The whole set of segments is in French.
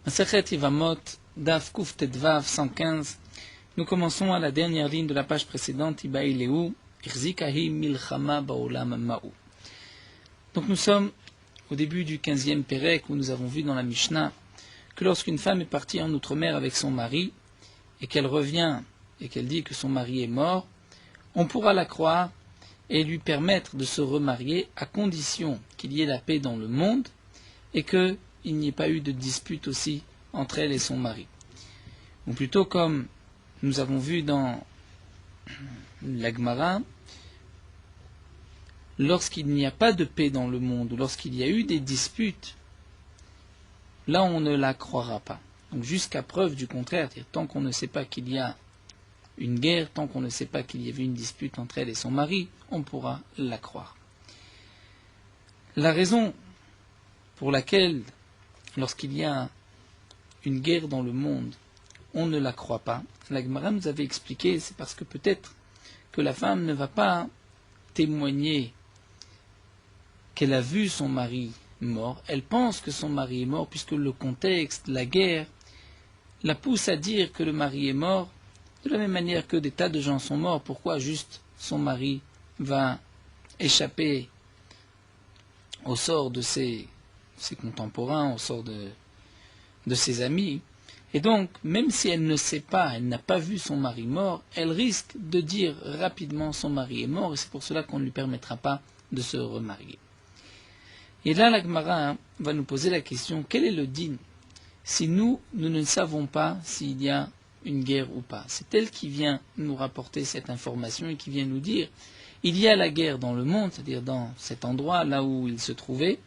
Masechet Yevamot, Daf Kuf Tedvav 115. Nous commençons à la dernière ligne de la page précédente, Ibaïlehu, Irzikahi Milchama Baolam Ma'u. Donc nous sommes au début du 15e Pérec où nous avons vu dans la Mishnah que lorsqu'une femme est partie en outre-mer avec son mari et qu'elle revient et qu'elle dit que son mari est mort, on pourra la croire et lui permettre de se remarier à condition qu'il y ait la paix dans le monde et qu'il n'y ait pas eu de dispute aussi entre elle et son mari. Ou plutôt comme nous avons vu dans la Gemara, lorsqu'il n'y a pas de paix dans le monde, ou lorsqu'il y a eu des disputes, là on ne la croira pas. Donc jusqu'à preuve du contraire, tant qu'on ne sait pas qu'il y a une guerre, tant qu'on ne sait pas qu'il y avait une dispute entre elle et son mari, on pourra la croire. La raison pour laquelle, lorsqu'il y a une guerre dans le monde, on ne la croit pas, la Gemara nous avait expliqué, c'est parce que peut-être que la femme ne va pas témoigner qu'elle a vu son mari mort, elle pense que son mari est mort, puisque le contexte, la guerre, la pousse à dire que le mari est mort, de la même manière que des tas de gens sont morts. Pourquoi juste son mari va échapper au sort de ses contemporains, au sort de ses amis? Et donc, même si elle ne sait pas, elle n'a pas vu son mari mort, elle risque de dire rapidement son mari est mort, et c'est pour cela qu'on ne lui permettra pas de se remarier. Et là, la Gemara va nous poser la question, quel est le din si nous ne savons pas s'il y a une guerre ou pas? C'est elle qui vient nous rapporter cette information et qui vient nous dire, il y a la guerre dans le monde, c'est-à-dire dans cet endroit, là où il se trouvait,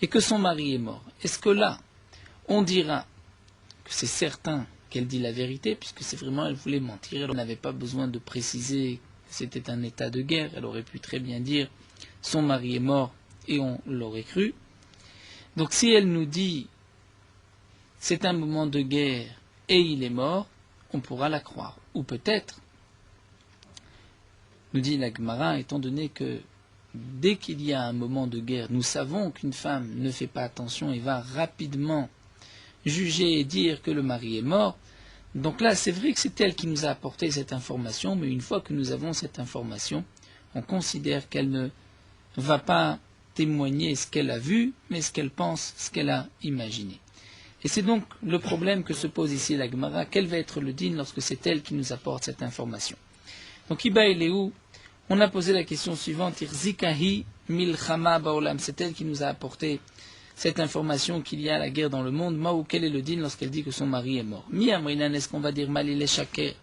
et que son mari est mort. Est-ce que là, on dira que c'est certain qu'elle dit la vérité, puisque c'est vraiment, elle voulait mentir, elle n'avait pas besoin de préciser que c'était un état de guerre, elle aurait pu très bien dire son mari est mort et on l'aurait cru. Donc si elle nous dit c'est un moment de guerre et il est mort, on pourra la croire. Ou peut-être, nous dit la Gemara, étant donné que dès qu'il y a un moment de guerre, nous savons qu'une femme ne fait pas attention et va rapidement juger et dire que le mari est mort. Donc là, c'est vrai que c'est elle qui nous a apporté cette information, mais une fois que nous avons cette information, on considère qu'elle ne va pas témoigner ce qu'elle a vu, mais ce qu'elle pense, ce qu'elle a imaginé. Et c'est donc le problème que se pose ici la Gemara, quel va être le din lorsque c'est elle qui nous apporte cette information. Donc Iba et Léou, on a posé la question suivante, Irzikahi milchama baolam, c'est elle qui nous a apporté cette information qu'il y a la guerre dans le monde. Maou, quel est le din lorsqu'elle dit que son mari est mort? Mi amrinan, est-ce qu'on va dire malil et shaker?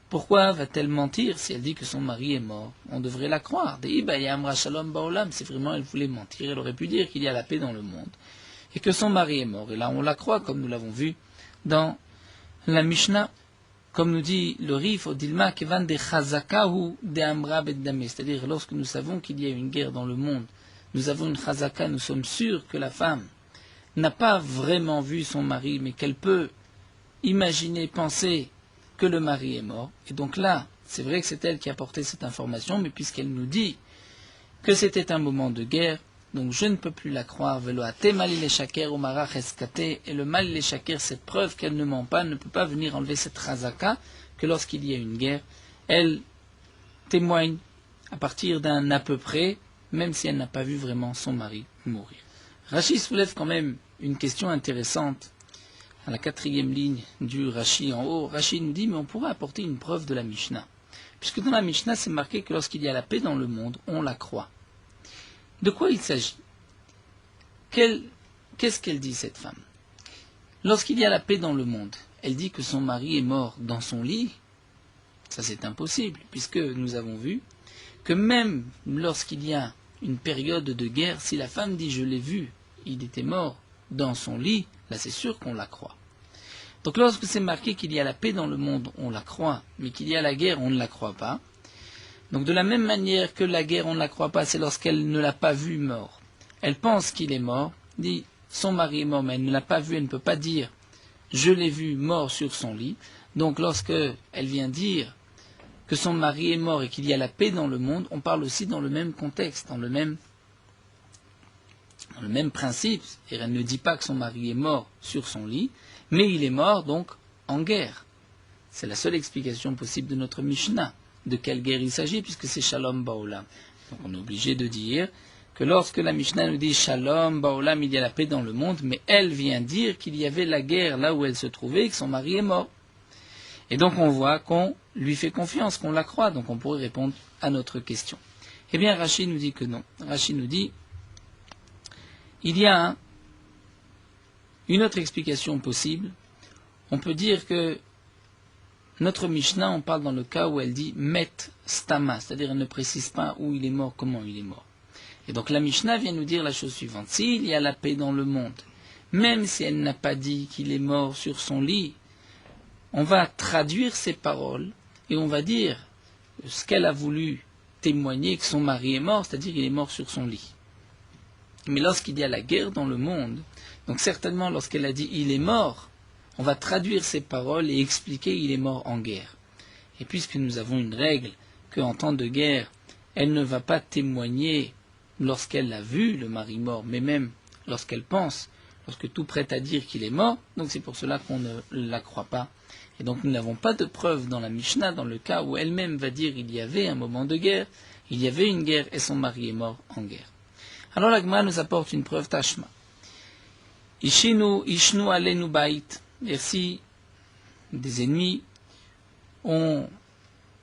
Pourquoi va-t-elle mentir si elle dit que son mari est mort? On devrait la croire. De Iba yamra shalom baolam, si vraiment elle voulait mentir, elle aurait pu dire qu'il y a la paix dans le monde et que son mari est mort. Et là, on la croit, comme nous l'avons vu dans la Mishnah, comme nous dit le Rif, Odilma, Kevan de Chazakahu de Amra Beddame, c'est-à-dire lorsque nous savons qu'il y a une guerre dans le monde, nous avons une Chazaka, nous sommes sûrs que la femme n'a pas vraiment vu son mari, mais qu'elle peut imaginer, penser que le mari est mort. Et donc là, c'est vrai que c'est elle qui a apporté cette information, mais puisqu'elle nous dit que c'était un moment de guerre, donc je ne peux plus la croire. Et le mal les shaker, cette preuve qu'elle ne ment pas, ne peut pas venir enlever cette chazaka, que lorsqu'il y a une guerre, elle témoigne à partir d'un à peu près, même si elle n'a pas vu vraiment son mari mourir. Rashi soulève quand même une question intéressante. À la 4e ligne du Rashi en haut, Rashi nous dit, mais on pourrait apporter une preuve de la Mishnah. Puisque dans la Mishnah, c'est marqué que lorsqu'il y a la paix dans le monde, on la croit. De quoi il s'agit? Qu'est-ce qu'elle dit, cette femme? Lorsqu'il y a la paix dans le monde, elle dit que son mari est mort dans son lit. Ça, c'est impossible, puisque nous avons vu que même lorsqu'il y a une période de guerre, si la femme dit « je l'ai vu, il était mort dans son lit », là c'est sûr qu'on la croit. Donc lorsque c'est marqué qu'il y a la paix dans le monde, on la croit, mais qu'il y a la guerre, on ne la croit pas. Donc de la même manière que la guerre, on ne la croit pas, c'est lorsqu'elle ne l'a pas vu mort. Elle pense qu'il est mort, dit son mari est mort, mais elle ne l'a pas vu, elle ne peut pas dire « je l'ai vu mort sur son lit ». Donc lorsque elle vient dire que son mari est mort et qu'il y a la paix dans le monde, on parle aussi dans le même contexte, dans le même Dans le même principe, elle ne dit pas que son mari est mort sur son lit, mais il est mort donc en guerre. C'est la seule explication possible de notre Mishnah. De quelle guerre il s'agit, puisque c'est Shalom Baolam. Donc on est obligé de dire que lorsque la Mishnah nous dit Shalom Baolam, il y a la paix dans le monde, mais elle vient dire qu'il y avait la guerre là où elle se trouvait et que son mari est mort. Et donc on voit qu'on lui fait confiance, qu'on la croit, donc on pourrait répondre à notre question. Eh bien Rashi nous dit que non. Rashi nous dit il y a une autre explication possible. On peut dire que notre Mishnah, on parle dans le cas où elle dit Met Stama, c'est-à-dire elle ne précise pas où il est mort, comment il est mort. Et donc la Mishnah vient nous dire la chose suivante. S'il y a la paix dans le monde, même si elle n'a pas dit qu'il est mort sur son lit, on va traduire ces paroles et on va dire ce qu'elle a voulu témoigner, que son mari est mort, c'est-à-dire qu'il est mort sur son lit. Mais lorsqu'il y a la guerre dans le monde, donc certainement lorsqu'elle a dit il est mort, on va traduire ces paroles et expliquer il est mort en guerre. Et puisque nous avons une règle qu'en temps de guerre, elle ne va pas témoigner lorsqu'elle a vu le mari mort, mais même lorsqu'elle pense, lorsque tout prête à dire qu'il est mort, donc c'est pour cela qu'on ne la croit pas. Et donc nous n'avons pas de preuve dans la Mishnah, dans le cas où elle-même va dire il y avait un moment de guerre, il y avait une guerre et son mari est mort en guerre. Alors la Gemara nous apporte une preuve tashma. Ishnu alenu bait. Et si des ennemis ont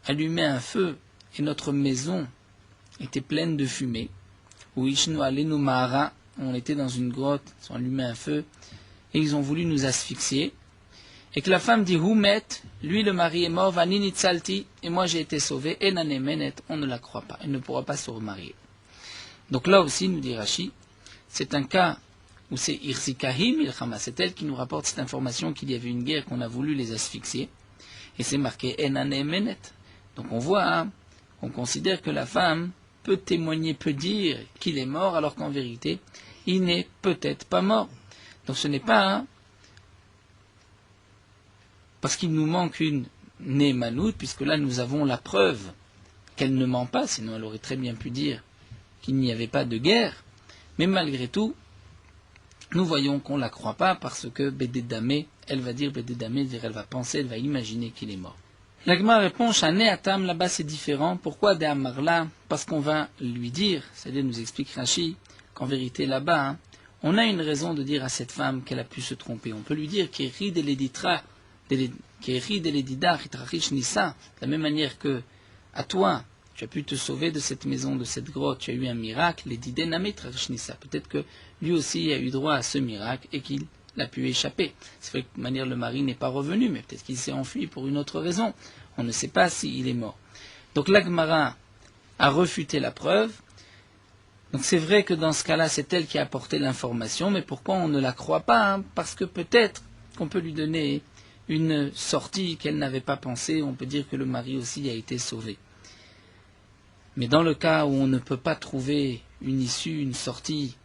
allumé un feu et notre maison était pleine de fumée, ou Ishnu alenu mahara, on était dans une grotte, ils ont allumé un feu et ils ont voulu nous asphyxier, et que la femme dit Humet, lui le mari est mort, vanini tsalti, et moi j'ai été sauvé, et nanemenet, on ne la croit pas, elle ne pourra pas se remarier. Donc là aussi, nous dit Rashi, c'est un cas où c'est Irsikahi Milchama, c'est elle qui nous rapporte cette information qu'il y avait une guerre, qu'on a voulu les asphyxier, et c'est marqué Enane Menet. Donc on voit, on considère que la femme peut témoigner, peut dire qu'il est mort, alors qu'en vérité, il n'est peut-être pas mort. Donc ce n'est pas parce qu'il nous manque une Némanout, puisque là nous avons la preuve qu'elle ne ment pas, sinon elle aurait très bien pu dire qu'il n'y avait pas de guerre, mais malgré tout, nous voyons qu'on ne la croit pas parce que Bédédamé, elle va dire Bédédamé, elle va penser, elle va imaginer qu'il est mort. La Gemara répond, Shané Atam, là-bas c'est différent. Pourquoi de Amarla? Parce qu'on va lui dire, c'est-à-dire nous explique Rashi, qu'en vérité là-bas, on a une raison de dire à cette femme qu'elle a pu se tromper. On peut lui dire Kéri de l'Editra, Kéri de l'Edida, Ritrachish Nissa, de la même manière que à toi, tu as pu te sauver de cette maison, de cette grotte, tu as eu un miracle, l'Edidé Nametrachish Nissa. Peut-être que lui aussi a eu droit à ce miracle et qu'il a pu échapper. C'est vrai que de manière le mari n'est pas revenu, mais peut-être qu'il s'est enfui pour une autre raison. On ne sait pas s'il est mort. Donc la Gemara a refuté la preuve. Donc c'est vrai que dans ce cas-là, c'est elle qui a apporté l'information, mais pourquoi on ne la croit pas? Parce que peut-être qu'on peut lui donner une sortie qu'elle n'avait pas pensée. On peut dire que le mari aussi a été sauvé. Mais dans le cas où on ne peut pas trouver une issue, une sortie,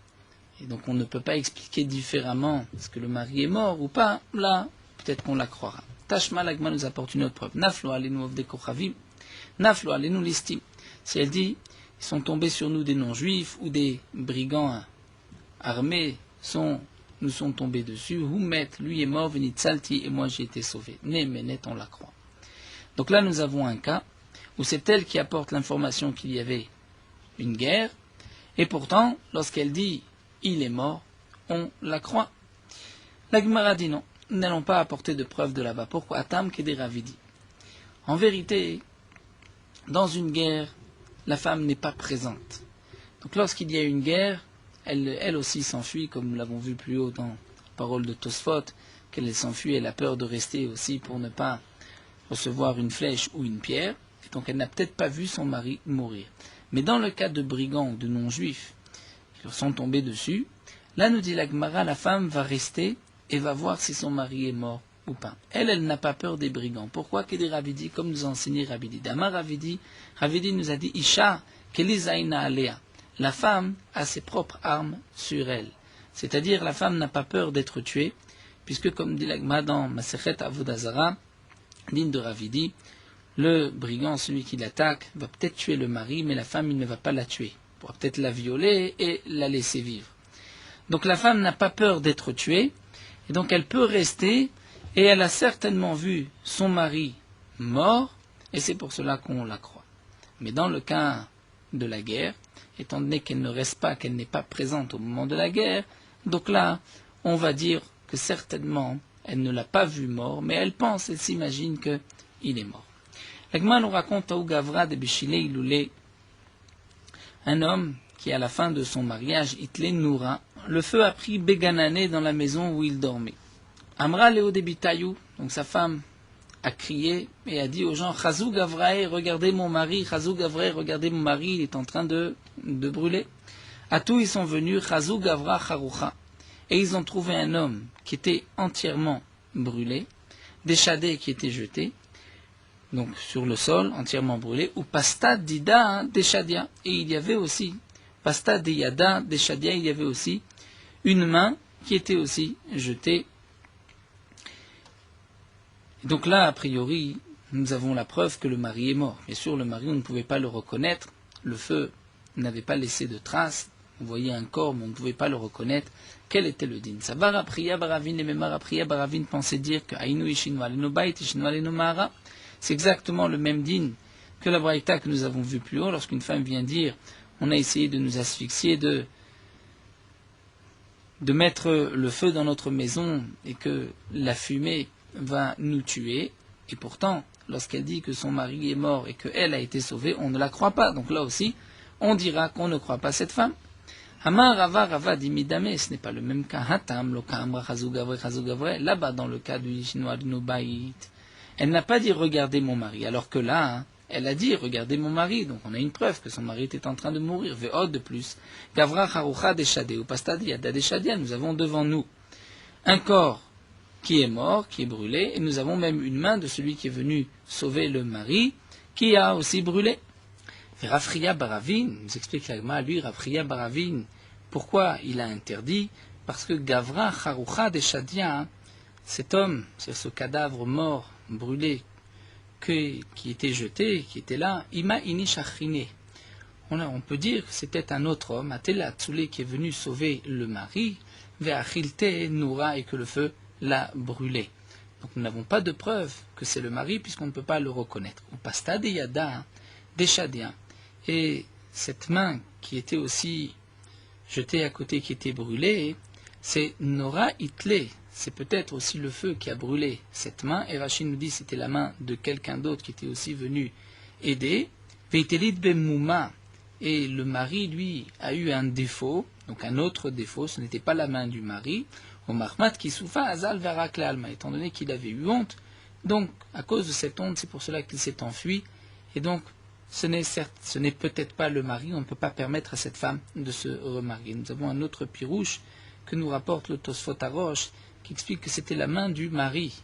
et donc on ne peut pas expliquer différemment est-ce que le mari est mort ou pas, là, peut-être qu'on la croira. Tashma l'agma nous apporte une autre preuve. Naflo alenu ovde kochavim, naflo alenu listim. Si elle dit, ils sont tombés sur nous des non-juifs ou des brigands armés nous sont tombés dessus, Humet, lui est mort, venit salti, et moi j'ai été sauvé. Né, mais net, on la croit. Donc là nous avons un cas où c'est elle qui apporte l'information qu'il y avait une guerre, et pourtant, lorsqu'elle dit il est mort, on la croit. La Gemara dit non, nous n'allons pas apporter de preuve de là-bas. Pourquoi? Atam Kederavidi. En vérité, dans une guerre, la femme n'est pas présente. Donc lorsqu'il y a une guerre, elle aussi s'enfuit, comme nous l'avons vu plus haut dans la parole de Tosfot, qu'elle s'enfuit, elle a peur de rester aussi pour ne pas recevoir une flèche ou une pierre, et donc elle n'a peut-être pas vu son mari mourir. Mais dans le cas de brigands ou de non-juifs, qui leur sont tombés dessus, là nous dit la Gemara, la femme va rester et va voir si son mari est mort ou pas. Elle n'a pas peur des brigands. Pourquoi? Kedi Ravidi, comme nous a enseigné Ravidi. Dama Ravidi nous a dit, Isha, Kelizaina Alea. La femme a ses propres armes sur elle. C'est-à-dire, la femme n'a pas peur d'être tuée, puisque comme dit la Gemara dans Masechet Avodazara, digne de Ravidi, le brigand, celui qui l'attaque, va peut-être tuer le mari, mais la femme, il ne va pas la tuer. Il pourra peut-être la violer et la laisser vivre. Donc la femme n'a pas peur d'être tuée, et donc elle peut rester, et elle a certainement vu son mari mort, et c'est pour cela qu'on la croit. Mais dans le cas de la guerre, étant donné qu'elle ne reste pas, qu'elle n'est pas présente au moment de la guerre, donc là, on va dire que certainement, elle ne l'a pas vu mort, mais elle pense, elle s'imagine qu'il est mort. L'Agma nous raconte à Gavra de Bishilé Iloulé, un homme qui, à la fin de son mariage, Itlé Noura, le feu a pris Beganané dans la maison où il dormait. Amra Léo de Bitayou, donc sa femme, a crié et a dit aux gens, Chazou Gavrae, regardez mon mari, Chazou Gavrae, regardez mon mari, il est en train de brûler. À tout, ils sont venus, Chazou Gavra Charoucha, et ils ont trouvé un homme qui était entièrement brûlé, déchadé qui était jeté, donc sur le sol, entièrement brûlé, ou Pasta Dida Deshadia, et il y avait aussi, Pasta Diyada Deshadia, il y avait aussi une main qui était aussi jetée. Donc là, a priori, nous avons la preuve que le mari est mort. Bien sûr, le mari, on ne pouvait pas le reconnaître. Le feu n'avait pas laissé de traces. On voyait un corps, mais on ne pouvait pas le reconnaître. Quel était le din? Savar Apriya Baravin, les Memar Apriya Baravin pensaient dire que Aïnou Ishinu Alenu Bait, Ishinu Alenu Mahara, c'est exactement le même din que la braïta que nous avons vu plus haut, lorsqu'une femme vient dire on a essayé de nous asphyxier, de mettre le feu dans notre maison et que la fumée va nous tuer, et pourtant, lorsqu'elle dit que son mari est mort et qu'elle a été sauvée, on ne la croit pas. Donc là aussi, on dira qu'on ne croit pas cette femme. Hamar Rava Rava dimidame, ce n'est pas le même cas. Hatam lo kamra chazou gavre. Là-bas, dans le cas du Yishnu Adnu Bait, elle n'a pas dit regardez mon mari, alors que là, elle a dit regardez mon mari. Donc on a une preuve que son mari était en train de mourir. Ve'od de plus. Gavra charoucha deshade ou pastad yada deshadia. Nous avons devant nous un corps qui est mort, qui est brûlé, et nous avons même une main de celui qui est venu sauver le mari, qui a aussi brûlé. Et Rafriya Baravin, nous explique l'Agma, lui, Rafriya Baravin, pourquoi il a interdit? Parce que Gavra Charoucha Deshadia, cet homme, c'est ce cadavre mort, brûlé, qui était jeté, qui était là, Ima Inishachine. On peut dire que c'était un autre homme, Atela Tsoulé, qui est venu sauver le mari, Ve'achilte Noura, et que le feu l'a brûlé. Donc nous n'avons pas de preuve que c'est le mari puisqu'on ne peut pas le reconnaître. Ou pasta de yada, deshadia. Et cette main qui était aussi jetée à côté, qui était brûlée, c'est Nora Itlé. C'est peut-être aussi le feu qui a brûlé cette main. Et Rachid nous dit que c'était la main de quelqu'un d'autre qui était aussi venu aider. Veitelit bemmouma. Et le mari, lui, a eu un défaut, donc un autre défaut, ce n'était pas la main du mari. Au Mahmat qui soufa azal verak l'alma, étant donné qu'il avait eu honte, donc à cause de cette honte, c'est pour cela qu'il s'est enfui, et donc ce n'est peut-être pas le mari, on ne peut pas permettre à cette femme de se remarier. Nous avons un autre pirouche que nous rapporte le Tosfot Arosh, qui explique que c'était la main du mari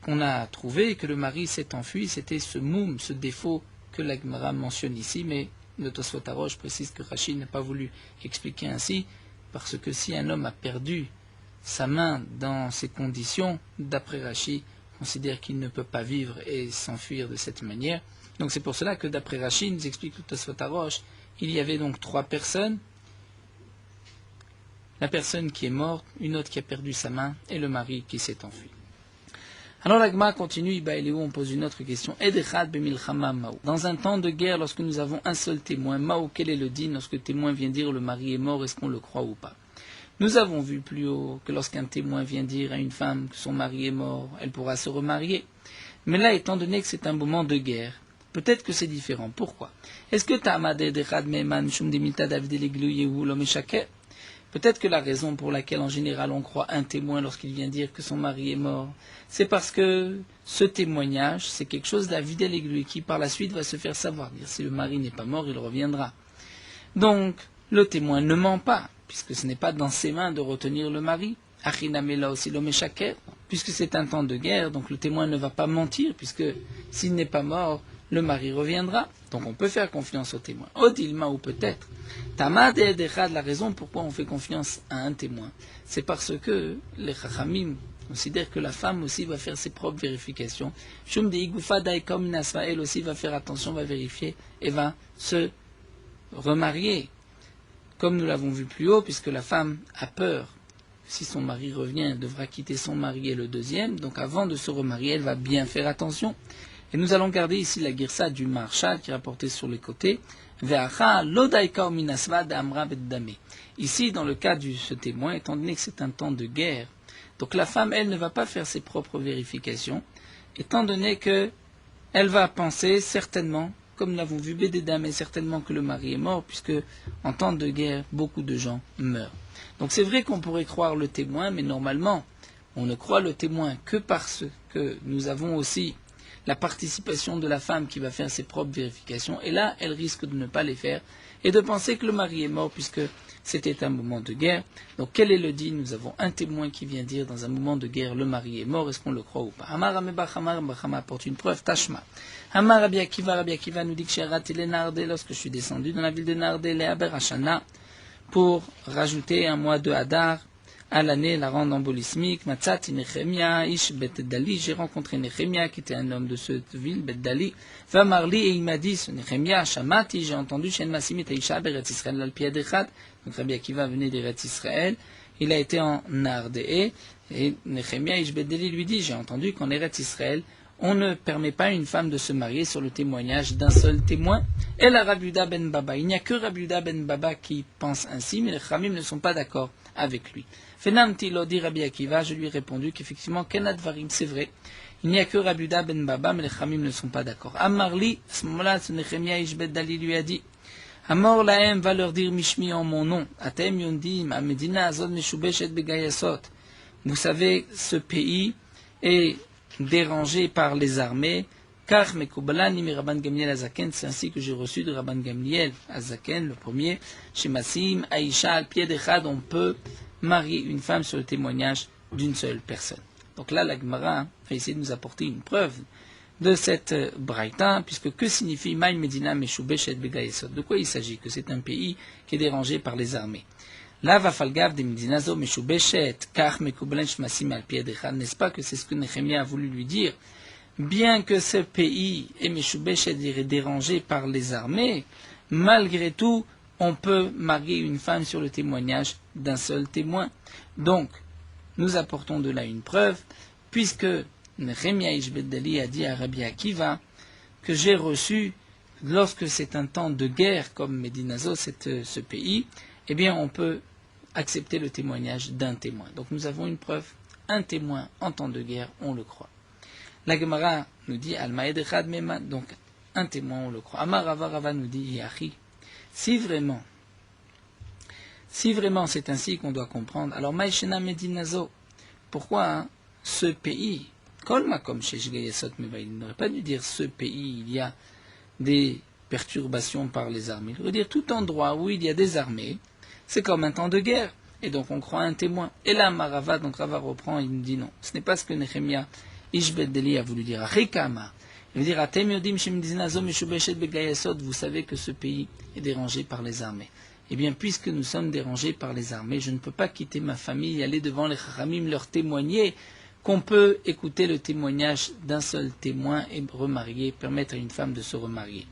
qu'on a trouvé, et que le mari s'est enfui, c'était ce moum, ce défaut que la Gemara mentionne ici, mais le Tosfot Arosh précise que Rachid n'a pas voulu expliquer ainsi, parce que si un homme a perdu sa main dans ces conditions, d'après Rachi, considère qu'il ne peut pas vivre et s'enfuir de cette manière. Donc c'est pour cela que d'après Rachi, nous explique le Tosfot Arosh, il y avait donc 3 personnes, la personne qui est morte, une autre qui a perdu sa main, et le mari qui s'est enfui. Alors l'Agma continue, on pose une autre question. Dans un temps de guerre, lorsque nous avons un seul témoin, Mao, quel est le din lorsque le témoin vient dire le mari est mort, est-ce qu'on le croit ou pas? Nous avons vu plus haut que lorsqu'un témoin vient dire à une femme que son mari est mort, elle pourra se remarier. Mais là, étant donné que c'est un moment de guerre, peut-être que c'est différent. Pourquoi? Est-ce que peut-être que la raison pour laquelle en général on croit un témoin lorsqu'il vient dire que son mari est mort, c'est parce que ce témoignage, c'est quelque chose d'avidel aiguille qui par la suite va se faire savoir. Dire si le mari n'est pas mort, il reviendra. Donc, le témoin ne ment pas, puisque ce n'est pas dans ses mains de retenir le mari. Achinamela aussi l'omeshaker, puisque c'est un temps de guerre, donc le témoin ne va pas mentir, puisque s'il n'est pas mort, le mari reviendra. Donc on peut faire confiance au témoin. Odilma ou peut-être. Tamad et Edechad, la raison pourquoi on fait confiance à un témoin, c'est parce que les Chachamim considèrent que la femme aussi va faire ses propres vérifications. Shum de Igoufa Daïkom Nasva, elle aussi va faire attention, va vérifier et va se remarier. comme nous l'avons vu plus haut, puisque la femme a peur, si son mari revient, elle devra quitter son mari et le deuxième, donc avant de se remarier, elle va bien faire attention. Et nous allons garder ici la girsa du Marshal qui est rapportée sur les côtés. Ici, dans le cas de ce témoin, étant donné que c'est un temps de guerre, donc la femme, elle ne va pas faire ses propres vérifications, étant donné que elle va penser certainement, comme nous l'avons vu, Bédédam, et certainement que le mari est mort, puisque en temps de guerre, beaucoup de gens meurent. Donc c'est vrai qu'on pourrait croire le témoin, mais normalement, on ne croit le témoin que parce que nous avons aussi la participation de la femme qui va faire ses propres vérifications, et là, elle risque de ne pas les faire, et de penser que le mari est mort, puisque c'était un moment de guerre. Donc quel est le dit? Nous avons un témoin qui vient dire, dans un moment de guerre, le mari est mort, est-ce qu'on le croit ou pas? Hamar Amebach Hamar Bachama apporte une preuve, Tashma. Hamar Rabbi Akiva nous dit que j'ai raté les Nardé lorsque je suis descendu dans la ville de Nardé, les Aber Hashana, pour rajouter un mois de Hadar à l'année, la rendre embolismique. Matzati Nechemia, Ish Bet Dali, j'ai rencontré Nechemia, qui était un homme de cette ville, Bet Dali. Va Marli, et il m'a dit, ce Nechemia, Shamati, j'ai entendu, Shen Masimit, Aisha, Beret Israël, Al-Pied Echad. Donc Rabbi Akiva venait d'Eretz Israël. Il a été en Nardé, et Nechemia, Ish Bet Dali lui dit, j'ai entendu qu'en Eretz Israël, on ne permet pas à une femme de se marier sur le témoignage d'un seul témoin. Et la Rabbi Yehuda ben Baba. Il n'y a que Rabbi Yehuda ben Baba qui pense ainsi, mais les Khamim ne sont pas d'accord avec lui. Fenamti Lodi Rabbi Akiva, je lui ai répondu qu'effectivement, Kenadvarim, c'est vrai. Il n'y a que Rabbi Yehuda ben Baba, mais les Khamim ne sont pas d'accord. Amarli, à ce moment-là, Nechemia Ishbet Dali lui a dit, Amor Lahem va leur dire Mishmi en mon nom. Atem Yondim, Amedina Azod Meshubeshet Begayasot. Vous savez, ce pays est dérangé par les armées, car Mekoubalani mi Rabban Gamliel Azaken, c'est ainsi que j'ai reçu de Rabban Gamliel Azaken, le premier, chez Massim, Aïcha, al pied d'Echad, on peut marier une femme sur le témoignage d'une seule personne. Donc là, la Gemara va essayer de nous apporter une preuve de cette braïta, puisque que signifie Maï Medina Meshubeshet Begayesot? De quoi il s'agit? Que c'est un pays qui est dérangé par les armées. Là, va falgav de Medinazo Meshubeshet, car Mekubalen Shmasim al pied d'Echad, n'est-ce pas que c'est ce que Nechemia a voulu lui dire? Bien que ce pays est Meshubeshet dérangé par les armées, malgré tout, on peut marier une femme sur le témoignage d'un seul témoin. Donc, nous apportons de là une preuve, puisque Nechemia Ishbet Dali a dit à Rabbi Akiva que j'ai reçu, lorsque c'est un temps de guerre comme Medinazo, ce pays, eh bien on peut accepter le témoignage d'un témoin. Donc nous avons une preuve, un témoin en temps de guerre, on le croit. La Gemara nous dit Al-Ma'ed Echad Mema, donc un témoin, on le croit. Amar Rava Rava nous dit Yahi, si vraiment c'est ainsi qu'on doit comprendre, alors Maïshena Medinazo, pourquoi ce pays, Kolma comme chez Shgayesot Meva, il n'aurait pas dû dire ce pays, il y a des perturbations par les armées. Il aurait dire tout endroit où il y a des armées, c'est comme un temps de guerre, et donc on croit un témoin. Et là, Marava, donc Rava reprend, il nous dit non, ce n'est pas ce que Nechemia Ishbet Deli a voulu dire. Achikama, il veut dire Atem Yodim Shemdinazo Meshubeshet Begayesot, vous savez que ce pays est dérangé par les armées. Eh bien, puisque nous sommes dérangés par les armées, je ne peux pas quitter ma famille, aller devant les Chachamim, leur témoigner qu'on peut écouter le témoignage d'un seul témoin et remarier, permettre à une femme de se remarier.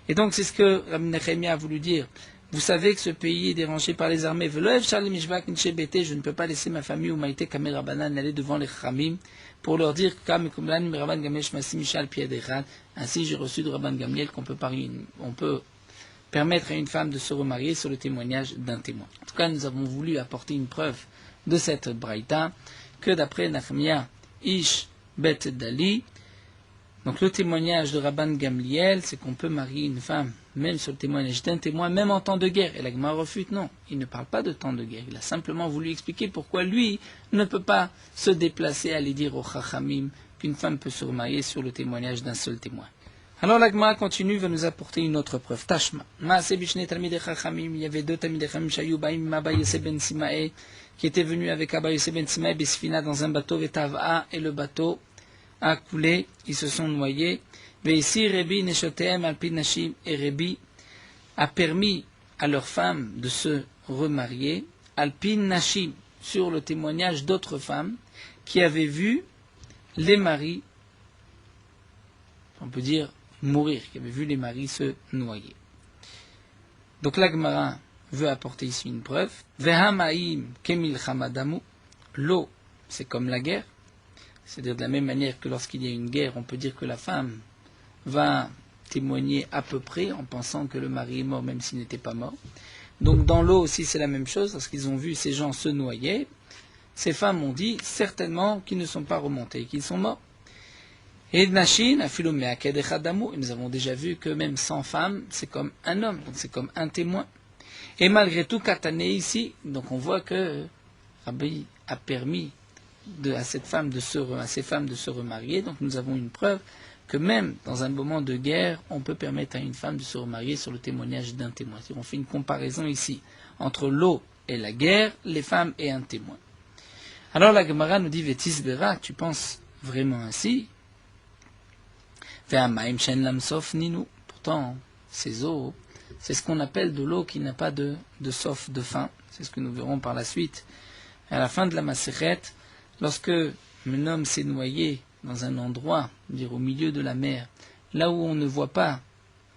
Et donc, c'est ce que Rabbi Nechemia a voulu dire. Vous savez que ce pays est dérangé par les armées. Je ne peux pas laisser ma famille ou Maïté Kamer Rabbanan aller devant les Khamim pour leur dire ainsi j'ai reçu de Rabban Gamliel qu'on peut permettre à une femme de se remarier sur le témoignage d'un témoin. En tout cas, nous avons voulu apporter une preuve de cette braïta que d'après Nechemia Ish Bet Dali, donc le témoignage de Rabban Gamliel, c'est qu'on peut marier une femme, même sur le témoignage d'un témoin, même en temps de guerre. Et la Gemara refute, non, il ne parle pas de temps de guerre. Il a simplement voulu expliquer pourquoi lui ne peut pas se déplacer, aller dire aux Chachamim qu'une femme peut se remarier sur le témoignage d'un seul témoin. Alors la Gemara continue, va nous apporter une autre preuve. Tashma. Maaseh bishne talmidei Chachamim, il y avait deux talmidei Chachamim, Shayu Baim, Abba Yosef ben Simae, qui étaient venus avec Abba Yosef ben Simae, Besfina, dans un bateau, Vetav'a, et le bateau a coulé, ils se sont noyés. Et ici, Rebi Neshotehem Alpi Nashim, et Rebi a permis à leurs femmes de se remarier, Alpi Nashim, sur le témoignage d'autres femmes qui avaient vu les maris, on peut dire mourir, qui avaient vu les maris se noyer. Donc la Gemara veut apporter ici une preuve. Vehamaim kemilchamadamu. L'eau, c'est comme la guerre. C'est-à-dire de la même manière que lorsqu'il y a une guerre, on peut dire que la femme va témoigner à peu près en pensant que le mari est mort même s'il n'était pas mort. Donc dans l'eau aussi c'est la même chose, lorsqu'ils ont vu ces gens se noyer, ces femmes ont dit certainement qu'ils ne sont pas remontés, qu'ils sont morts. Et Nashin, nous avons déjà vu que même 100 femmes, c'est comme un homme, donc c'est comme un témoin. Et malgré tout, Katané ici, donc on voit que Rabbi a permis à ces femmes de se remarier, donc nous avons une preuve que même dans un moment de guerre, on peut permettre à une femme de se remarier sur le témoignage d'un témoin. On fait une comparaison ici entre l'eau et la guerre, les femmes et un témoin. Alors la Gemara nous dit Vetisbera, tu penses vraiment ainsi? Pourtant, ces eaux, c'est ce qu'on appelle de l'eau qui n'a pas de sof, de fin. C'est ce que nous verrons par la suite. À la fin de la Masechet, lorsque un homme s'est noyé dans un endroit, dire au milieu de la mer, là où on ne voit pas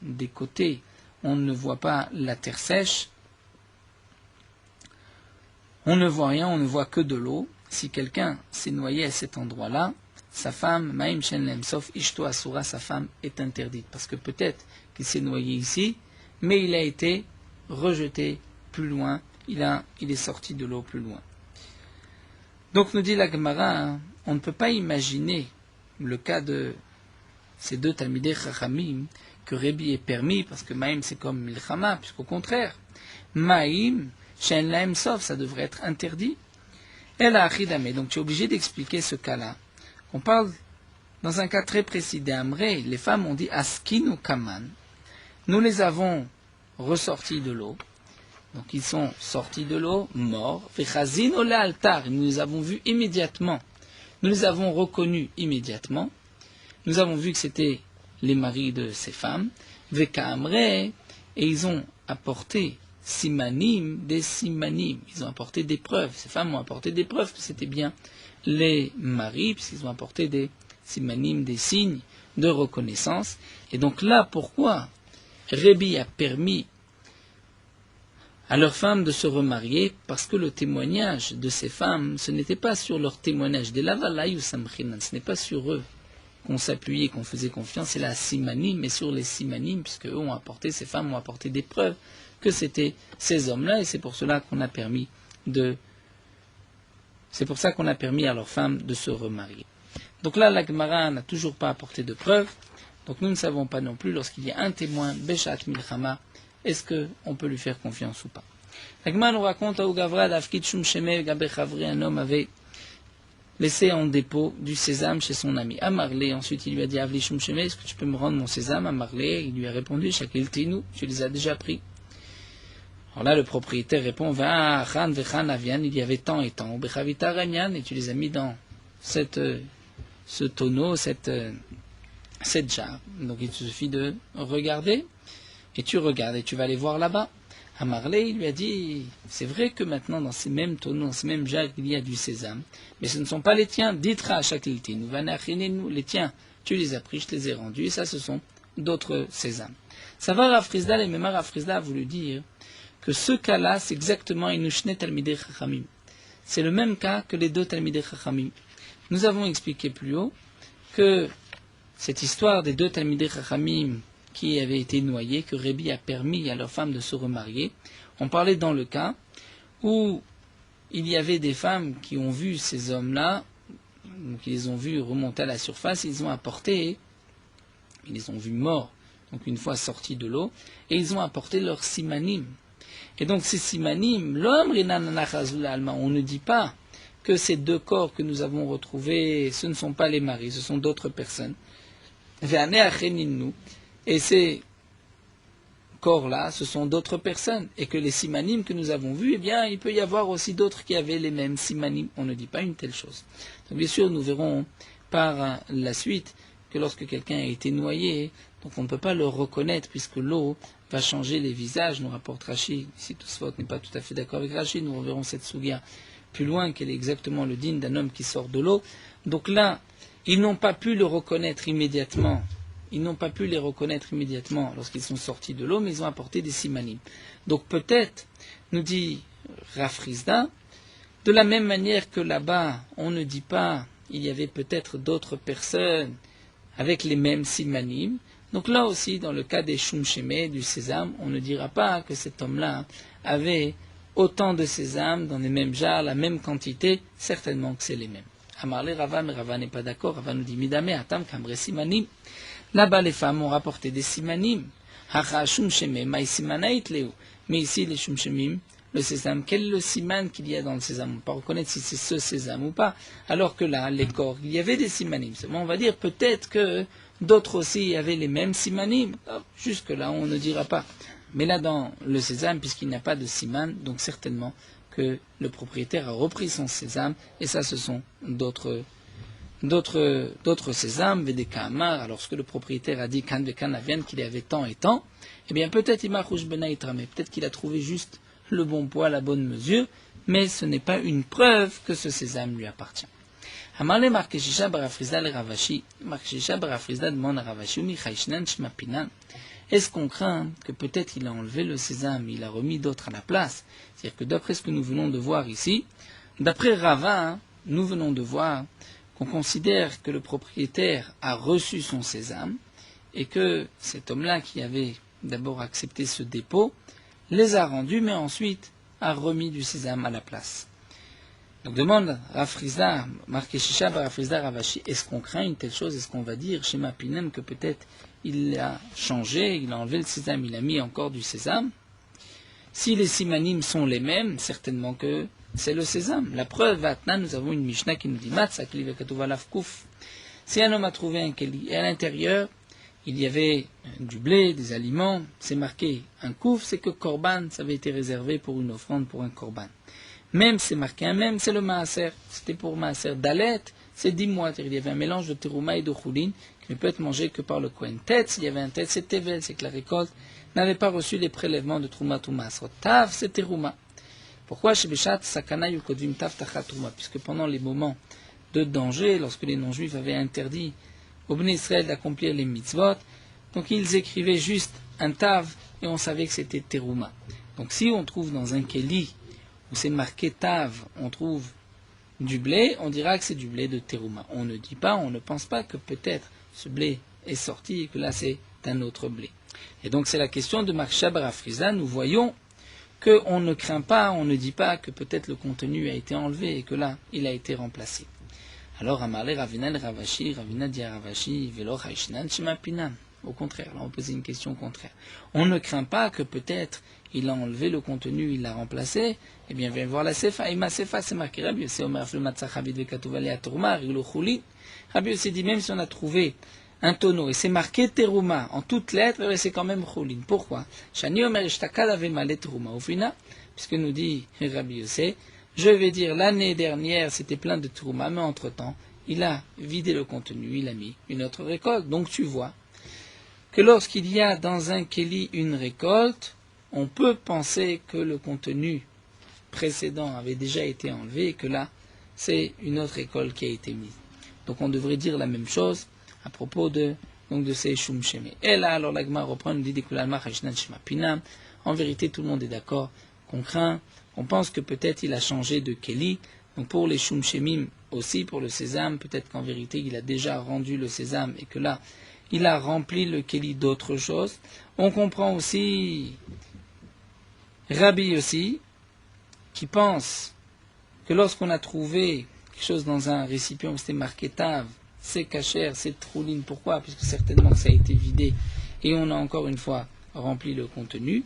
des côtés, on ne voit pas la terre sèche, on ne voit rien, on ne voit que de l'eau. Si quelqu'un s'est noyé à cet endroit-là, sa femme, Maïm Shenlem, sauf Ishto Asura, sa femme est interdite. Parce que peut-être qu'il s'est noyé ici, mais il a été rejeté plus loin, il est sorti de l'eau plus loin. Donc nous dit la Gemara, on ne peut pas imaginer le cas de ces deux Talmidei Chachamim que Rébi est permis, parce que Maïm c'est comme Milchama, puisqu'au contraire, Maïm, Shen Laem Sof, ça devrait être interdit. Et la Achidame, donc tu es obligé d'expliquer ce cas-là. On parle dans un cas très précis d'Amré, les femmes ont dit Askinu Kaman. Nous les avons ressortis de l'eau. Donc ils sont sortis de l'eau, morts. Vechazin ole altar, nous les avons vus immédiatement. Nous les avons reconnus immédiatement. Nous avons vu que c'était les maris de ces femmes. Vekamre, et ils ont apporté simanim, des simanim. Ils ont apporté des preuves. Ces femmes ont apporté des preuves que c'était bien les maris, puisqu'ils ont apporté des simanim, des signes de reconnaissance. Et donc là, pourquoi Rébi a permis à leurs femmes de se remarier? Parce que le témoignage de ces femmes, ce n'était pas sur leur témoignage des lavalay ou samchinan, ce n'est pas sur eux qu'on s'appuyait, qu'on faisait confiance, c'est la simanim, mais sur les simanim, puisque eux ont apporté, ces femmes ont apporté des preuves que c'était ces hommes-là, et c'est pour cela qu'on a permis à leurs femmes de se remarier. Donc là, la Gemara n'a toujours pas apporté de preuves, donc nous ne savons pas non plus, lorsqu'il y a un témoin, Beshat Milchama, est-ce qu'on peut lui faire confiance ou pas? La Gemara nous raconte à Ugavra d'Afkid Shum Shemeh Gabe Chavri, un homme avait laissé en dépôt du sésame chez son ami. Amarlé, ensuite il lui a dit Avli Shum Shemeh, est-ce que tu peux me rendre mon sésame? Amarlé, il lui a répondu Shakil Tinu, tu les as déjà pris. Alors là, le propriétaire répond Va Khan Vechan Avian, il y avait tant et tant. Bechavita Ranyan, et tu les as mis dans ce tonneau, cette jarre. Donc il te suffit de regarder. Et tu regardes et tu vas aller voir là-bas. Amarlé, il lui a dit, c'est vrai que maintenant dans ces mêmes tonneaux, dans ces mêmes jarres, il y a du sésame, mais ce ne sont pas les tiens. Ditra Shakilti, nous vanachinenu, les tiens, tu les as pris, je les ai rendus, et ça ce sont d'autres sésames. Ça va Rafrizda, et même Rafrizda a voulu dire que ce cas-là, c'est exactement Inushne Talmidei Chachamim. C'est le même cas que les deux Talmidei Chachamim. Nous avons expliqué plus haut que cette histoire des deux Talmidei Chachamim qui avaient été noyés, que Rébi a permis à leurs femmes de se remarier. On parlait dans le cas où il y avait des femmes qui ont vu ces hommes-là, qui les ont vus remonter à la surface, ils les ont vus morts, donc une fois sortis de l'eau, et ils ont apporté leurs simanim. Et donc ces simanim, l'homme, on ne dit pas que ces deux corps que nous avons retrouvés, ce ne sont pas les maris, ce sont d'autres personnes. Et ces corps-là, ce sont d'autres personnes. Et que les simanim que nous avons vus, eh bien, il peut y avoir aussi d'autres qui avaient les mêmes simanim. On ne dit pas une telle chose. Donc, bien sûr, nous verrons par la suite que lorsque quelqu'un a été noyé, donc on ne peut pas le reconnaître puisque l'eau va changer les visages. Nous rapporte Rashi. Si Tosfot n'est pas tout à fait d'accord avec Rashi, nous reverrons cette sougia plus loin, quel est exactement le digne d'un homme qui sort de l'eau. Donc là, ils n'ont pas pu le reconnaître immédiatement ils n'ont pas pu les reconnaître immédiatement lorsqu'ils sont sortis de l'eau, mais ils ont apporté des simanim. Donc peut-être, nous dit Rafrizda, de la même manière que là-bas, on ne dit pas, il y avait peut-être d'autres personnes avec les mêmes simanim. Donc là aussi, dans le cas des shumshemé, du sésame, on ne dira pas que cet homme-là avait autant de sésame dans les mêmes jarres, la même quantité, certainement que c'est les mêmes. Amarle Rava, mais Rava n'est pas d'accord. Rava nous dit, Midame atam kamre simanim. Là-bas, les femmes ont rapporté des simanim. Hacha shumshemé, maï simanait leu. Mais ici, les shumshemim, le sésame, quel est le siman qu'il y a dans le sésame? On ne peut pas reconnaître si c'est ce sésame ou pas. Alors que là, les corps, il y avait des simanim. Seulement, on va dire peut-être que d'autres aussi avaient les mêmes simanim. Jusque-là, on ne dira pas. Mais là, dans le sésame, puisqu'il n'y a pas de siman, donc certainement que le propriétaire a repris son sésame, et ça, ce sont d'autres sésames, Vedeka Amar. Alors, lorsque le propriétaire a dit Kan Vekan Avian, qu'il y avait tant et tant, eh bien, peut-être Imachouch Benaïtrame, peut-être qu'il a trouvé juste le bon poids, la bonne mesure, mais ce n'est pas une preuve que ce sésame lui appartient. Amarle Markeshisha Barafrizda le Ravashi, Markeshisha Barafrizda demande à Ravashi, Umi Chaishnan Shmapinan. Est-ce qu'on craint que peut-être il a enlevé le sésame, il a remis d'autres à la place? C'est-à-dire que d'après ce que nous venons de voir ici, d'après Rava, nous venons de voir qu'on considère que le propriétaire a reçu son sésame et que cet homme-là qui avait d'abord accepté ce dépôt les a rendus, mais ensuite a remis du sésame à la place. Donc demande Rafrizda, Markeshisha Barafrizda Ravashi, est-ce qu'on craint une telle chose? Est-ce qu'on va dire chez Mapinem que peut-être il a changé, il a enlevé le sésame, il a mis encore du sésame? Si les simanim sont les mêmes, certainement que c'est le sésame. La preuve, maintenant, nous avons une Mishnah qui nous dit Matzah kli vekatuv alav kuf. Si un homme a trouvé un keli et à l'intérieur il y avait du blé, des aliments, c'est marqué un kouf, c'est que korban, ça avait été réservé pour une offrande, pour un korban. Même, c'est marqué un même, c'est le maaser, c'était pour maaser. Dalet, c'est 10 mois, il y avait un mélange de terouma et de choulin qui ne peut être mangé que par le kohen. Tête, s'il y avait un tête, c'est tevel, c'est que la récolte n'avait pas reçu les prélèvements de trouma ou maasrot. Tav, c'est terouma. Pourquoi shebeshat sakana yukodvim tav tachat trouma? Puisque pendant les moments de danger, lorsque les non-juifs avaient interdit au Bnei Israël d'accomplir les mitzvot, donc ils écrivaient juste un tav et on savait que c'était terouma. Donc si on trouve dans un keli où c'est marqué tav, on trouve du blé, on dira que c'est du blé de terouma. On ne dit pas, on ne pense pas que peut-être ce blé est sorti et que là c'est un autre blé. Et donc c'est la question de Markeshisha Barafrizda. Nous voyons qu'on ne craint pas, on ne dit pas que peut-être le contenu a été enlevé et que là il a été remplacé. Alors, Amarle Ravina le Ravashi, Ravina dit à Ravashi, Velo Chaishnan Shemapinan. Au contraire, là on posait une question contraire. On ne craint pas que peut-être il a enlevé le contenu, il l'a remplacé. Eh bien, viens voir la Sefa. Ima Sefa, c'est marqué Rabbi Yossé, Omer Afle Matzah Chavid Vekatuvale Atorma, Riglo Chouli. Rabbi Yossé dit, même si on a trouvé un tonneau et c'est marqué Teruma en toutes lettres, c'est quand même Choulin. Pourquoi? Shani Omer Ishtakal Ave Malé Teruma Ofina, puisque nous dit Rabbi Yossé, je vais dire, l'année dernière, c'était plein de Teruma, mais entre-temps, il a vidé le contenu, il a mis une autre récolte. Donc tu vois que lorsqu'il y a dans un Keli une récolte, on peut penser que le contenu précédent avait déjà été enlevé et que là, c'est une autre récolte qui a été mise. Donc on devrait dire la même chose à propos de ces shumshemé. Et là, alors l'agma reprend, nous dit en vérité, tout le monde est d'accord qu'on craint, on pense que peut-être il a changé de Keli. Donc pour les shumshemim aussi, pour le sésame, peut-être qu'en vérité il a déjà rendu le sésame et que là, il a rempli le Keli d'autres choses. On comprend aussi Rabbi aussi, qui pense que lorsqu'on a trouvé quelque chose dans un récipient où c'était marqué Tav, c'est kasher, c'est trouline. Pourquoi? Puisque certainement ça a été vidé et on a encore une fois rempli le contenu.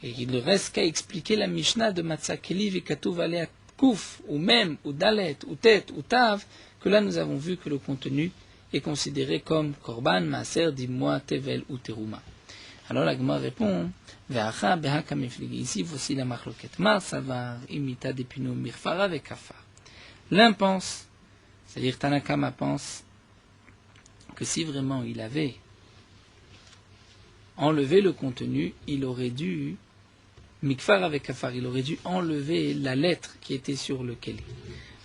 Et il ne reste qu'à expliquer la Mishnah de Matzah Keli Vekatuv Alea Kuf, ou même, ou Dalet, ou Tet, ou Tav, que là nous avons vu que le contenu est considéré comme Korban, Maaser, Dimmoa, Tevel ou Teruma. Alors la Gemara répond, Ve'acha behaka mifligi. Ici voici la machloket. Mar savar imita depino mirfara vekafar. L'un pense, c'est-à-dire Tanakama pense, que si vraiment il avait enlevé le contenu, il aurait dû Mikfar avec kafar, il aurait dû enlever la lettre qui était sur le keli.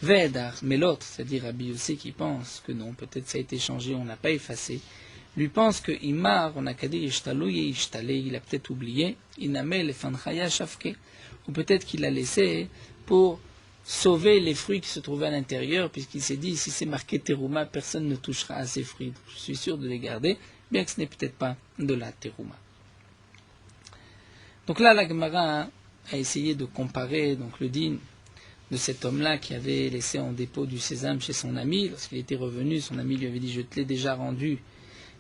Vedar, mais l'autre, c'est-à-dire Rabbi Yossé qui pense que non, peut-être ça a été changé, on n'a pas effacé. lui pense que Imar, on a qu'à dire il a peut-être oublié, Inamel Fanchaya Shafke, ou peut-être qu'il l'a laissé pour sauver les fruits qui se trouvaient à l'intérieur, puisqu'il s'est dit, si c'est marqué Terouma, personne ne touchera à ces fruits. Je suis sûr de les garder, bien que ce n'est peut-être pas de la Terouma. Donc là, la Gemara a essayé de comparer donc, le din de cet homme-là qui avait laissé en dépôt du sésame chez son ami. Lorsqu'il était revenu, son ami lui avait dit, je te l'ai déjà rendu,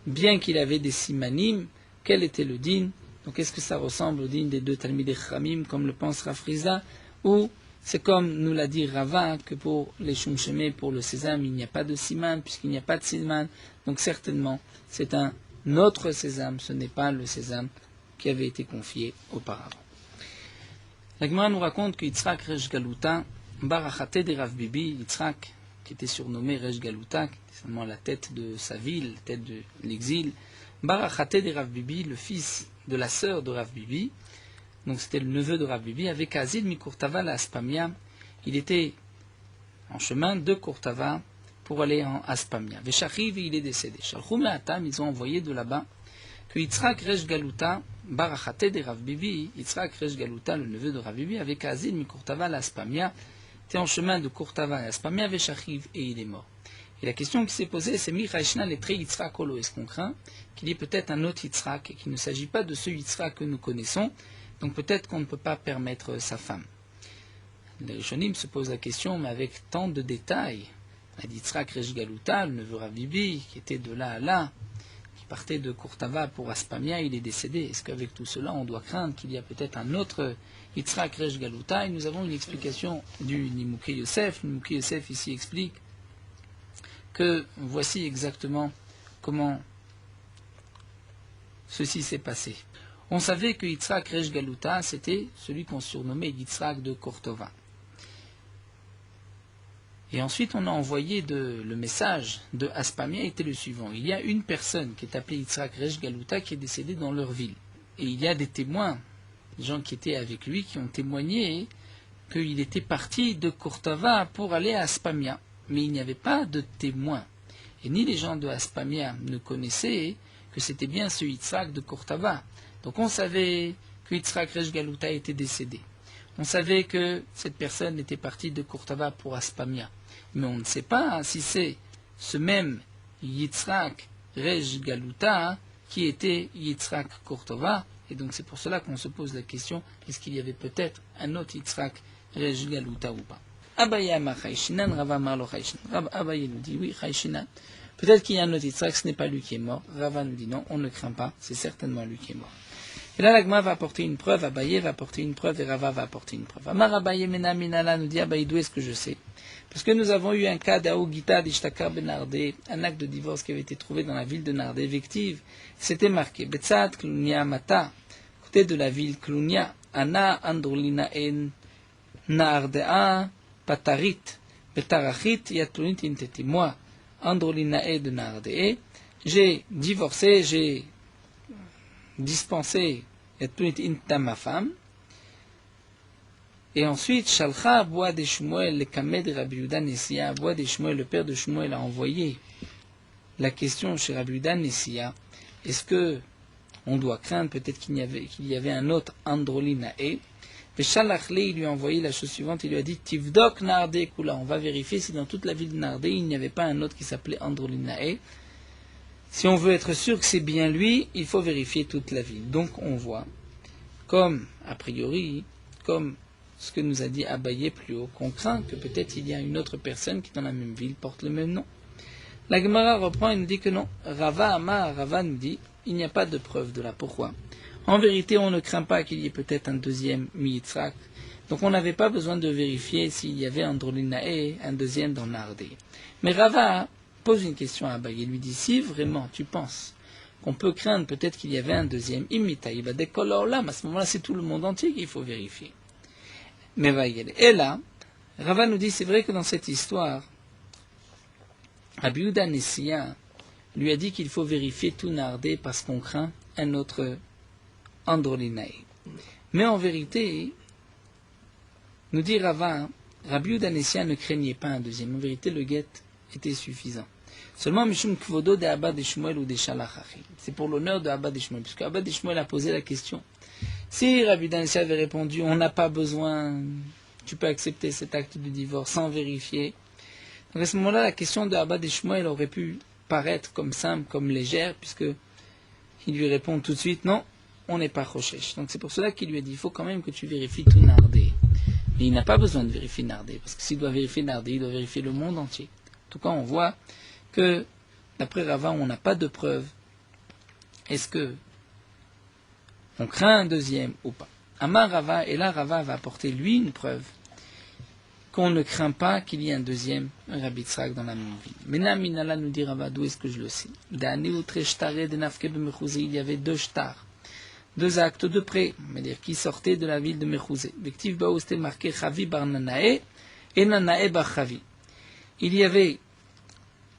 bien qu'il avait des simanim. Quel était le din? Donc est-ce que ça ressemble au din des deux Talmidei Chachamim, comme le pense Rafriza, ou c'est comme nous l'a dit Rava, que pour les Shumshemé, pour le sésame, il n'y a pas de siman, puisqu'il n'y a pas de siman. Donc certainement, c'est un autre sésame, ce n'est pas le sésame qui avait été confié auparavant. La Gemara nous raconte que Yitzhak Resh Galuta, Barachate de Rav Bibi, Yitzhak, qui était surnommé Resh Galuta, qui était seulement la tête de sa ville, la tête de l'exil, Barachate de Rav Bibi, le fils de la sœur de Rav Bibi, donc c'était le neveu de Rav Bibi, avec Azil Mikurtava la Aspamia. Il était en chemin de Kurtava pour aller en Aspamia. Veshachiv, il est décédé. Shalchum Atam, ils ont envoyé de là-bas que Yitzhak Resh Galuta, Barachate de Rav Bibi, Yitzhak Resh Galuta, le neveu de Rav Bibi, avec Azil Mikurtava la Aspamia, était en chemin de Kurtava à Aspamia, Veshachiv, et il est mort. Et la question qui s'est posée, c'est Michaishna letre Yitzhak Olo. Est-ce qu'on craint qu'il y ait peut-être un autre Yitzhak et qu'il ne s'agit pas de ce Yitzhak que nous connaissons? Donc peut-être qu'on ne peut pas permettre sa femme. Les Rishonim se posent la question, mais avec tant de détails, Yitzhak Resh Galuta, le neveu Rav Bibi, qui était de là à là, qui partait de Kurtava pour Aspamia, il est décédé. Est-ce qu'avec tout cela, on doit craindre qu'il y a peut-être un autre Yitzhak Resh Galuta? Et nous avons une explication du Nimukei Yosef. Nimukei Yosef ici explique que voici exactement comment ceci s'est passé. On savait que Yitzhak Resh Galuta, c'était celui qu'on surnommait Yitzhak de Kurtova. Et ensuite, on a envoyé le message de Aspamia était le suivant. Il y a une personne qui est appelée Yitzhak Resh Galuta qui est décédée dans leur ville. Et il y a des témoins, des gens qui étaient avec lui, qui ont témoigné qu'il était parti de Kurtova pour aller à Aspamia. Mais il n'y avait pas de témoins. Et ni les gens de Aspamia ne connaissaient que c'était bien ce Yitzhak de Kurtova. Donc on savait que Yitzhak Resh Galuta était décédé. On savait que cette personne était partie de Kurtava pour Aspamia. Mais on ne sait pas si c'est ce même Yitzhak Resh Galuta qui était Yitzhak Kurtova. Et donc c'est pour cela qu'on se pose la question, est-ce qu'il y avait peut-être un autre Yitzhak Resh Galuta ou pas? Abaye Amar Chayshinan, Rava Amar Lo Chayshinan. Abaye nous dit oui, Chayshinan. Peut-être qu'il y a un autre Yitzhak, ce n'est pas lui qui est mort. Rava nous dit non, on ne craint pas, c'est certainement lui qui est mort. Et là, l'Agma va apporter une preuve, Abaye va apporter une preuve, et Rava va apporter une preuve. Amar Abaye Mena Minala nous dit, Abaye, d'où est-ce que je sais? Parce que nous avons eu un cas d'Aougita d'Ishtakar ben Nardé, un acte de divorce qui avait été trouvé dans la ville de Nardé, effective. C'était marqué, Betsat Klunia Mata, côté de la ville Klunia, Ana Androlina en Nardea Patarit, Betarachit Yatlunit Inteti. Moi, Androlinae de Nardé, j'ai divorcé, j'ai dispensé ma femme, et ensuite Shalcha Aboua de Shmuel, le Kamed Rabbi Yehuda Nessia, Aboua de Shmuel, le père de Shmuel, a envoyé la question chez Rabbi Yehuda Nessia, est-ce que on doit craindre peut-être qu'il y avait un autre Androlinae? Et Shalachle, il lui a envoyé la chose suivante, il lui a dit Tivdok Nardé Kula, on va vérifier si dans toute la ville de Nardé il n'y avait pas un autre qui s'appelait Androlinae. Si on veut être sûr que c'est bien lui, il faut vérifier toute la ville. Donc on voit, comme a priori, comme ce que nous a dit Abaye plus haut, qu'on craint que peut-être il y a une autre personne qui dans la même ville porte le même nom. La Gemara reprend et nous dit que non. Rava nous dit, il n'y a pas de preuve de là. Pourquoi? En vérité, on ne craint pas qu'il y ait peut-être un deuxième Yitzhak. Donc on n'avait pas besoin de vérifier s'il y avait Androlinae, un deuxième dans Nardé. Mais Rava pose une question à Abaye et lui dit, si vraiment tu penses qu'on peut craindre peut-être qu'il y avait un deuxième imita, il va décoller là, mais à ce moment-là c'est tout le monde entier qu'il faut vérifier. Mais et là, Rava nous dit, c'est vrai que dans cette histoire, Rabbi Yehuda Nessia lui a dit qu'il faut vérifier tout Nardé parce qu'on craint un autre Androlinae. Mais en vérité, nous dit Rava, Rabbi Yehuda Nessia ne craignait pas un deuxième. En vérité, le guet était suffisant. Seulement, Mishum Kvodo de Abba de Shmuel ou de Shalach Achi. C'est pour l'honneur de Abba de Shmuel, puisque Abba de Shmuel a posé la question. Si Rabbi Dansya avait répondu, on n'a pas besoin, tu peux accepter cet acte de divorce sans vérifier. Donc à ce moment-là, la question de Abba de Shmuel aurait pu paraître comme simple, comme légère, puisque il lui répond tout de suite, non, on n'est pas Choshesh. Donc c'est pour cela qu'il lui a dit, il faut quand même que tu vérifies tout Nardé. Mais il n'a pas besoin de vérifier Nardé, parce que s'il doit vérifier Nardé, il doit vérifier le monde entier. En tout cas, on voit que, d'après Rava, on n'a pas de preuve. Est-ce que on craint un deuxième ou pas? Amar Rava, et là Rava va apporter lui une preuve qu'on ne craint pas qu'il y ait un deuxième Rabbi Tzrak dans la même ville. Mena minala nous dit Rava, d'où est-ce que je le sais? D'Ani outre shtare de nafke b'mechouze, il y avait deux shtars, deux actes de prêt, c'est-à-dire qui sortaient de la ville de Mechouze. Vectif baou c'était marqué Chavi bar Nanae et Nanae bar Chavi. Il y avait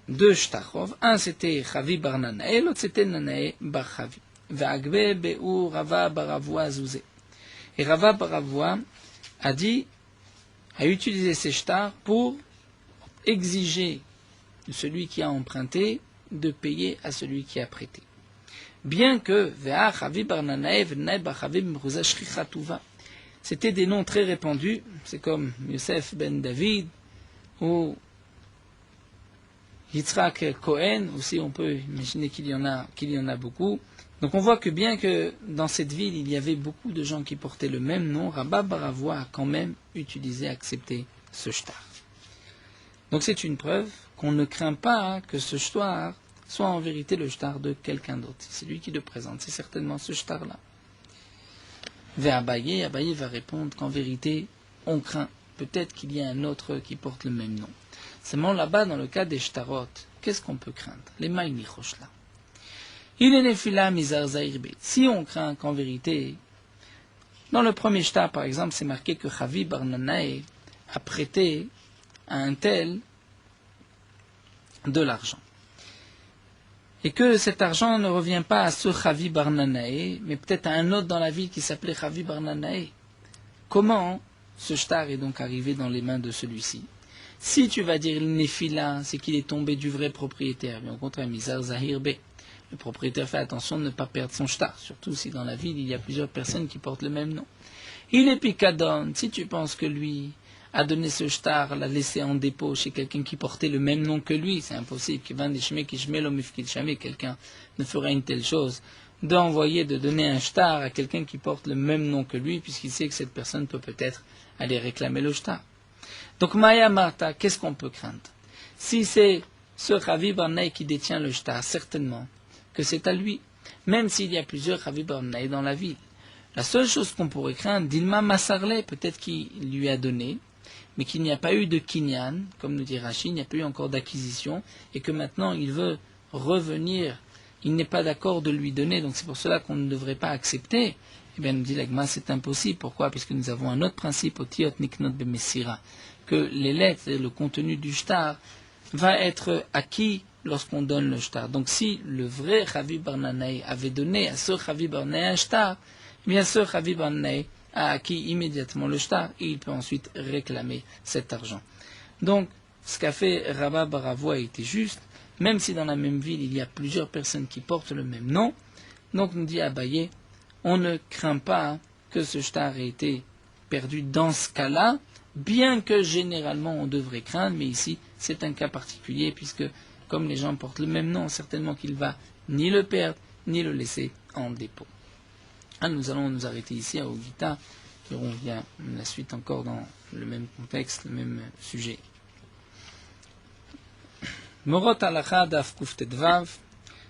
deux shtarov, un c'était Chavi bar Nanae, l'autre c'était Nanae bar Chavi. Ve'agbe be'u Rava baravua zouze. Et Rava baravua a dit, a utilisé ces shtars pour exiger de celui qui a emprunté de payer à celui qui a prêté. Bien que c'était des noms très répandus, c'est comme Yosef ben David ou Yitzhak Cohen, aussi on peut imaginer qu'il y en a beaucoup. Donc on voit que bien que dans cette ville il y avait beaucoup de gens qui portaient le même nom, Rabba Baravoua a quand même utilisé, accepté ce shtar. Donc c'est une preuve qu'on ne craint pas que ce shtar soit en vérité le shtar de quelqu'un d'autre. C'est lui qui le présente, c'est certainement ce shtar-là. Vers Abaye va répondre qu'en vérité, on craint. Peut-être qu'il y a un autre qui porte le même nom. Seulement là-bas, dans le cas des shtarot, qu'est-ce qu'on peut craindre? Les maïnichoshla. Il est nefila mizar zairbe. Si on craint qu'en vérité, dans le premier shtar, par exemple, c'est marqué que Chavi bar Nanae a prêté à un tel de l'argent. Et que cet argent ne revient pas à ce Chavi bar Nanae, mais peut-être à un autre dans la ville qui s'appelait Chavi bar Nanae. Comment ce shtar est donc arrivé dans les mains de celui-ci? Si tu vas dire Nefila, c'est qu'il est tombé du vrai propriétaire. Mais au contraire, Mizar Zahirbe. Le propriétaire fait attention de ne pas perdre son shtar, surtout si dans la ville il y a plusieurs personnes qui portent le même nom. Il est Picadon, si tu penses que lui a donné ce shtar, l'a laissé en dépôt chez quelqu'un qui portait le même nom que lui, c'est impossible, quelqu'un ne fera une telle chose, de donner un shtar à quelqu'un qui porte le même nom que lui, puisqu'il sait que cette personne peut-être aller réclamer le shtar. Donc Maya Marta, qu'est-ce qu'on peut craindre? Si c'est ce Chavi Barnaï qui détient le shtar, certainement que c'est à lui, même s'il y a plusieurs Chavi Barnaï dans la ville. La seule chose qu'on pourrait craindre, Dilma Massarle, peut-être qu'il lui a donné, mais qu'il n'y a pas eu de kinyan, comme nous dit Rachid, il n'y a pas eu encore d'acquisition, et que maintenant il veut revenir, il n'est pas d'accord de lui donner, donc c'est pour cela qu'on ne devrait pas accepter. Eh bien, nous dit l'Agma, c'est impossible. Pourquoi? Puisque nous avons un autre principe, au Tiot Niknot Bemessira, que les lettres, c'est-à-dire le contenu du shtar, va être acquis lorsqu'on donne le shtar. Donc si le vrai Chavi Barnanaï avait donné à ce Chavi Barnanaï un shtar, eh bien ce Chavi Barnanaï a acquis immédiatement le shtar et il peut ensuite réclamer cet argent. Donc ce qu'a fait Rabba Baravoua était juste, même si dans la même ville il y a plusieurs personnes qui portent le même nom. Donc nous dit Abaye, on ne craint pas que ce shtar ait été perdu dans ce cas-là, bien que généralement on devrait craindre, mais ici c'est un cas particulier puisque comme les gens portent le même nom, certainement qu'il va ni le perdre, ni le laisser en dépôt. Nous allons nous arrêter ici à Ogita, et on vient la suite encore dans le même contexte, le même sujet. Morot alacha daf kuftedvav,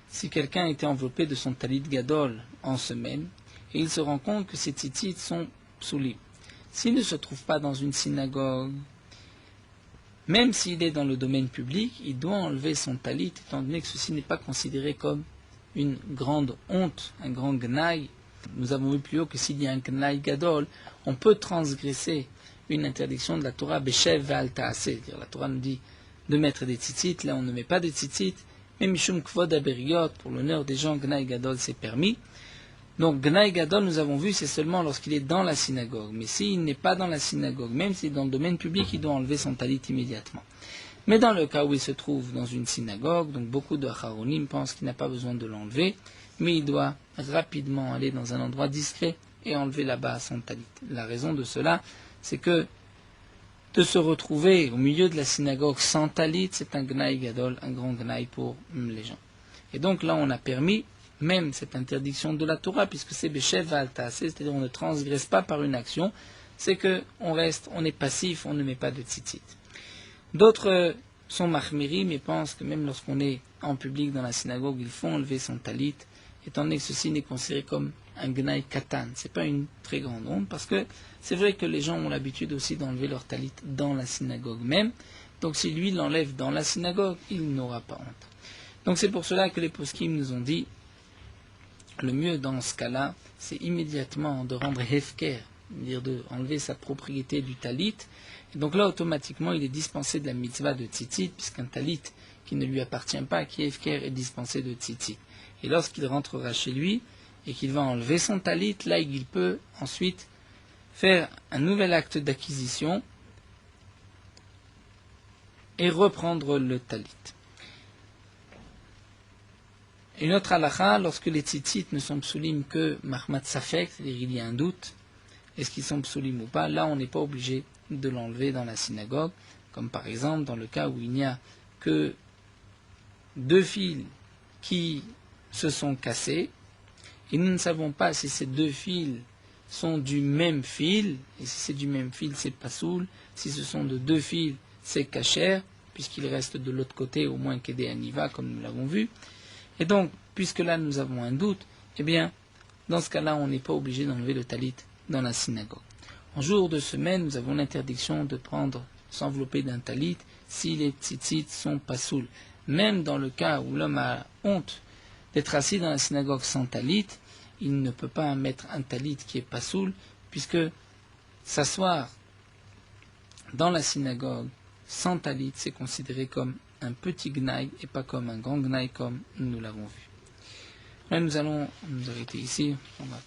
si quelqu'un était enveloppé de son talit gadol en semaine, et il se rend compte que ses tzitzit sont psoulis. S'il ne se trouve pas dans une synagogue, même s'il est dans le domaine public, il doit enlever son talit, étant donné que ceci n'est pas considéré comme une grande honte, un grand gnaï. Nous avons vu plus haut que s'il y a un gnaï gadol, on peut transgresser une interdiction de la Torah Beshev ve'al ta'aseh. La Torah nous dit de mettre des tzitzit, là on ne met pas de tzitzit, mais Mishum Kvod Aberiot, pour l'honneur des gens, gnaï gadol c'est permis. Donc, Gnaï Gadol, nous avons vu, c'est seulement lorsqu'il est dans la synagogue. Mais s'il n'est pas dans la synagogue, même s'il est dans le domaine public, il doit enlever son talit immédiatement. Mais dans le cas où il se trouve dans une synagogue, donc beaucoup de Acharonim pensent qu'il n'a pas besoin de l'enlever, mais il doit rapidement aller dans un endroit discret et enlever là-bas son talit. La raison de cela, c'est que de se retrouver au milieu de la synagogue sans talit, c'est un gnaï gadol, un grand gnaï pour les gens. Et donc là, on a permis même cette interdiction de la Torah, puisque c'est Beshev Altaase, c'est-à-dire on ne transgresse pas par une action, c'est que on est passif, on ne met pas de tzitzit. D'autres sont mahmirim et pensent que même lorsqu'on est en public dans la synagogue, il faut enlever son talit, étant donné que ceci n'est considéré comme un gnaï katan. C'est pas une très grande honte, parce que c'est vrai que les gens ont l'habitude aussi d'enlever leur talit dans la synagogue même. Donc si lui l'enlève dans la synagogue, il n'aura pas honte. Donc c'est pour cela que les poskim nous ont dit, le mieux dans ce cas-là, c'est immédiatement de rendre hefker, c'est-à-dire de enlever sa propriété du talit. Et donc là, automatiquement, il est dispensé de la mitzvah de tzitzit, puisqu'un talit qui ne lui appartient pas, qui est hefker, est dispensé de tzitzit. Et lorsqu'il rentrera chez lui, et qu'il va enlever son talit, là, il peut ensuite faire un nouvel acte d'acquisition et reprendre le talit. Une autre halakha, lorsque les tzitzit ne sont psulim que mahmat safek, c'est-à-dire il y a un doute, est-ce qu'ils sont psulim ou pas, là on n'est pas obligé de l'enlever dans la synagogue, comme par exemple dans le cas où il n'y a que 2 fils qui se sont cassés, et nous ne savons pas si ces 2 fils sont du même fil, et si c'est du même fil, c'est pasoul, si ce sont de 2 fils, c'est kasher, puisqu'il reste de l'autre côté au moins qu'aider Aniva, comme nous l'avons vu. Et donc, puisque là nous avons un doute, eh bien, dans ce cas-là, on n'est pas obligé d'enlever le talit dans la synagogue. En jour de semaine, nous avons l'interdiction de s'envelopper d'un talit si les tzitzit sont pasoul. Même dans le cas où l'homme a honte d'être assis dans la synagogue sans talit, il ne peut pas mettre un talit qui est pasoul, puisque s'asseoir dans la synagogue sans talit, c'est considéré comme un petit gnaï et pas comme un grand gnaï comme nous l'avons vu. Là, nous allons nous arrêter ici. On va